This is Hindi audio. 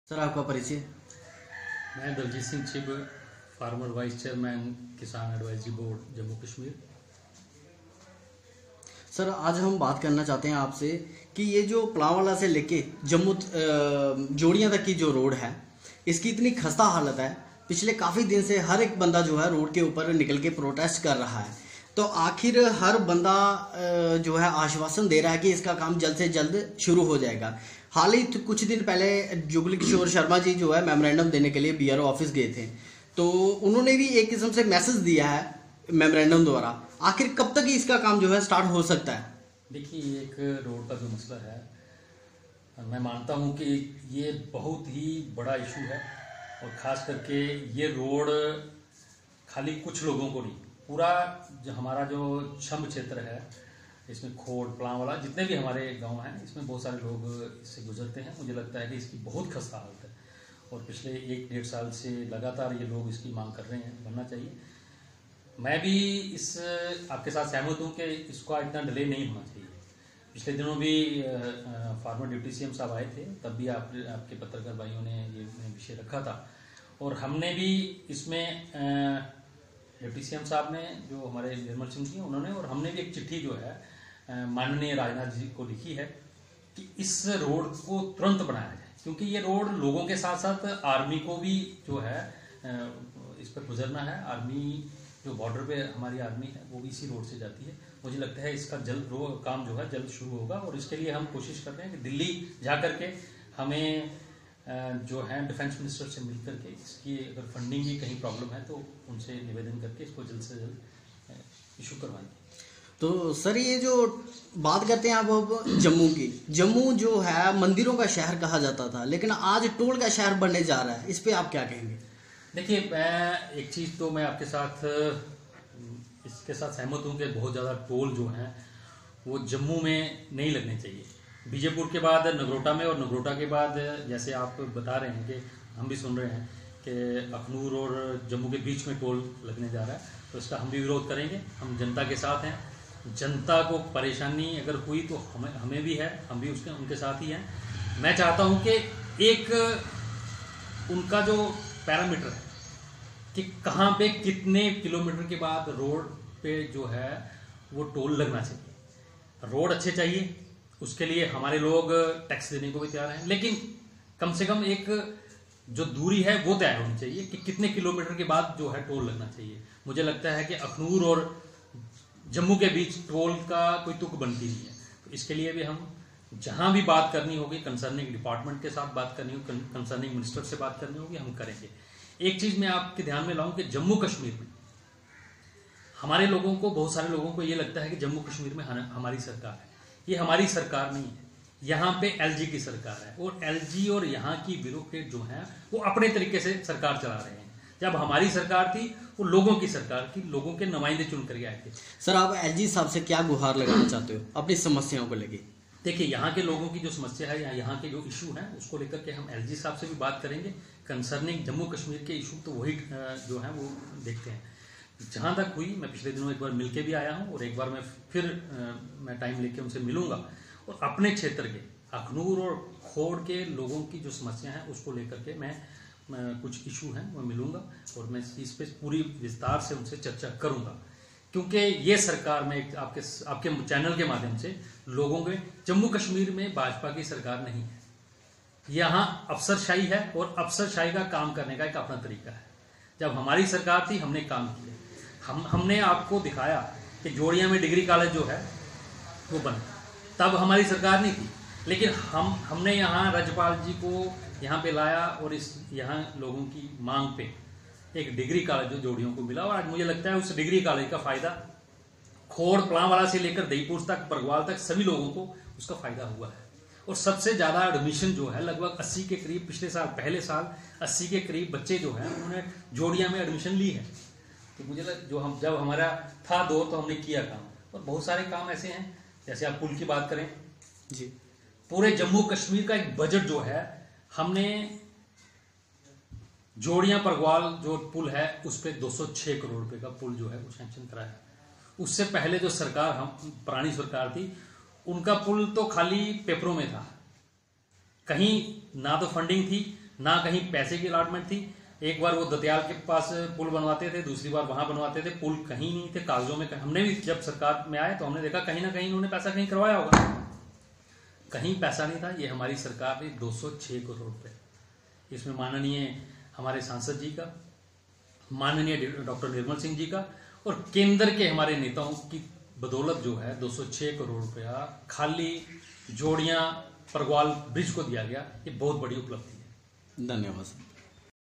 सर आपका परिचय। मैं Daljeet Singh Chhib, farmer vice chairman Kisan advisory board Jammu Kashmir. Sir आज हम बात करना चाहते हैं आपसे कि ये जो पलांवाला से लेके जम्मू जोड़ियां तक की जो रोड है इसकी इतनी खस्ता हालत है। पिछले काफ़ी दिन से हर एक बंदा जो है रोड के ऊपर निकल के प्रोटेस्ट कर रहा है। तो आखिर हर बंदा जो है आश्वासन दे रहा है कि इसका काम जल्द से जल्द शुरू हो जाएगा। हाल ही कुछ दिन पहले जुगली किशोर शर्मा जी जो है मेमोरेंडम देने के लिए बीआरओ ऑफिस गए थे, तो उन्होंने भी एक किस्म से मैसेज दिया है मेमोरेंडम द्वारा। आखिर कब तक इसका काम जो है स्टार्ट हो सकता है? देखिए, एक रोड का जो मसला है, मैं मानता हूँ कि ये बहुत ही बड़ा इशू है और ख़ास करके ये रोड खाली कुछ लोगों को नहीं, पूरा हमारा जो छम्ब क्षेत्र है, इसमें खोड़ पलांवाला जितने भी हमारे गांव हैं, इसमें बहुत सारे लोग इससे गुजरते हैं। मुझे लगता है कि इसकी बहुत खस्ता हालत है और पिछले 1-1.5 साल से लगातार ये लोग इसकी मांग कर रहे हैं, बनना चाहिए। मैं भी इस आपके साथ सहमत हूँ कि इसका इतना डिले नहीं होना चाहिए। पिछले दिनों भी फार्मर डिप्टी सीएम साहब आए थे, तब भी आपके पत्रकार भाइयों ने ये विषय रखा था और हमने भी इसमें डिप्टी सीएम साहब ने, जो हमारे निर्मल सिंह जी, उन्होंने और हमने भी एक चिट्ठी जो है माननीय राजनाथ जी को लिखी है कि इस रोड को तुरंत बनाया जाए, क्योंकि ये रोड लोगों के साथ साथ आर्मी को भी जो है इस पर गुजरना है। आर्मी जो बॉर्डर पे हमारी आर्मी है वो भी इसी रोड से जाती है। मुझे लगता है इसका जल्द काम जो है जल्द शुरू होगा और इसके लिए हम कोशिश कर रहे हैं कि दिल्ली जा करके हमें जो है डिफेंस मिनिस्टर से मिल करके इसकी अगर फंडिंग की कहीं प्रॉब्लम है तो उनसे निवेदन करके इसको जल्द से जल्द इशू करवाएंगे। तो सर ये जो बात करते हैं अब जम्मू की, जम्मू जो है मंदिरों का शहर कहा जाता था, लेकिन आज टोल का शहर बनने जा रहा है। इस पे आप क्या कहेंगे? देखिए, मैं एक चीज़ तो मैं आपके साथ इसके साथ सहमत हूँ कि बहुत ज़्यादा टोल जो हैं वो जम्मू में नहीं लगने चाहिए। बीजेपुर के बाद नगरोटा में और नगरोटा के बाद जैसे आप बता रहे हैं कि हम भी सुन रहे हैं कि अखनूर और जम्मू के बीच में टोल लगने जा रहा है, तो इसका हम भी विरोध करेंगे। हम जनता के साथ हैं, जनता को परेशानी अगर हुई तो हमें भी है, हम भी उनके साथ ही हैं। मैं चाहता हूं कि एक उनका जो पैरामीटर है कि कहाँ पे कितने किलोमीटर के बाद रोड पे जो है वो टोल लगना चाहिए। रोड अच्छे चाहिए, उसके लिए हमारे लोग टैक्स देने को भी तैयार हैं, लेकिन कम से कम एक जो दूरी है वो तय होनी चाहिए कि कितने किलोमीटर के बाद जो है टोल लगना चाहिए। मुझे लगता है कि अखनूर और जम्मू के बीच टोल का कोई तुक बनती नहीं है। तो इसके लिए भी हम जहां भी बात करनी होगी, कंसर्निंग डिपार्टमेंट के साथ बात करनी होगी, कंसर्निंग मिनिस्टर से बात करनी होगी, हम करेंगे। एक चीज मैं आपके ध्यान में लाऊं कि जम्मू कश्मीर में हमारे लोगों को, बहुत सारे लोगों को ये लगता है कि जम्मू कश्मीर में हमारी सरकार है। ये हमारी सरकार नहीं है, यहाँ पे एलजी की सरकार है और एलजी और यहाँ की ब्यूरोक्रेट जो है वो अपने तरीके से सरकार चला रहे हैं। जब हमारी सरकार थी वो लोगों की सरकार थी, लोगों के नुमाइंदे चुन कर आए थे। सर आप एलजी साहब से क्या गुहार लगाना चाहते हो अपनी समस्याओं को लेके? देखिए, यहाँ के लोगों की जो समस्या है या यहाँ के जो इशू है उसको लेकर के हम एलजी साहब से भी बात करेंगे। कंसर्निंग जम्मू कश्मीर के इशू तो वही जो है वो देखते हैं। जहाँ तक हुई, मैं पिछले दिनों एक बार मिल के भी आया हूँ और एक बार मैं फिर मैं टाइम लेके उनसे मिलूंगा और अपने क्षेत्र के अखनूर और खोड़ के लोगों की जो समस्या है उसको लेकर के मैं कुछ इशू हैं वो मिलूंगा और मैं इस पे पूरी विस्तार से उनसे चर्चा करूंगा, क्योंकि ये सरकार में आपके चैनल के माध्यम से लोगों के, जम्मू कश्मीर में भाजपा की सरकार नहीं है। यहाँ अफसरशाही है और अफसरशाही का काम करने का एक अपना तरीका है। जब हमारी सरकार थी हमने काम किया, हमने आपको दिखाया कि जोड़िया में डिग्री कॉलेज जो है वो बना, तब हमारी सरकार नहीं थी, लेकिन हमने यहाँ राज्यपाल जी को यहाँ पे लाया और यहाँ लोगों की मांग पे एक डिग्री कॉलेज जो जोड़ियों को मिला और आज मुझे लगता है उस डिग्री कॉलेज का फायदा खोड़ पलांवाला से लेकर दहीपुर तक, बरगवाल तक सभी लोगों को उसका फायदा हुआ है। और सबसे ज्यादा एडमिशन जो है लगभग 80 के करीब, पिछले साल पहले साल 80 के करीब बच्चे जो हैं उन्होंने जोड़िया में एडमिशन ली है। तो मुझे जब हमारा था दो तो हमने किया काम, और बहुत सारे काम ऐसे हैं, जैसे आप पुल की बात करें जी, पूरे जम्मू कश्मीर का एक बजट जो है हमने जोड़िया परगवाल जो पुल है उस पर 206 करोड़ रुपए का पुल जो है वो सैंक्शन कराया। उससे पहले जो सरकार, हम पुरानी सरकार थी, उनका पुल तो खाली पेपरों में था, कहीं ना तो फंडिंग थी ना कहीं पैसे की अलॉटमेंट थी। एक बार वो दतियाल के पास पुल बनवाते थे, दूसरी बार वहां बनवाते थे, पुल कहीं नहीं थे कागजों में। हमने भी जब सरकार में आए तो हमने देखा कहीं ना कहीं उन्होंने पैसा कहीं करवाया होगा, कहीं पैसा नहीं था। ये हमारी सरकार ने 206 करोड़ रुपए, इसमें माननीय हमारे सांसद जी का, माननीय डॉक्टर निर्मल सिंह जी का और केंद्र के हमारे नेताओं की बदौलत जो है 206 करोड़ रुपया खाली जोड़ियां परग्वाल ब्रिज को दिया गया। ये बहुत बड़ी उपलब्धि है। धन्यवाद सर।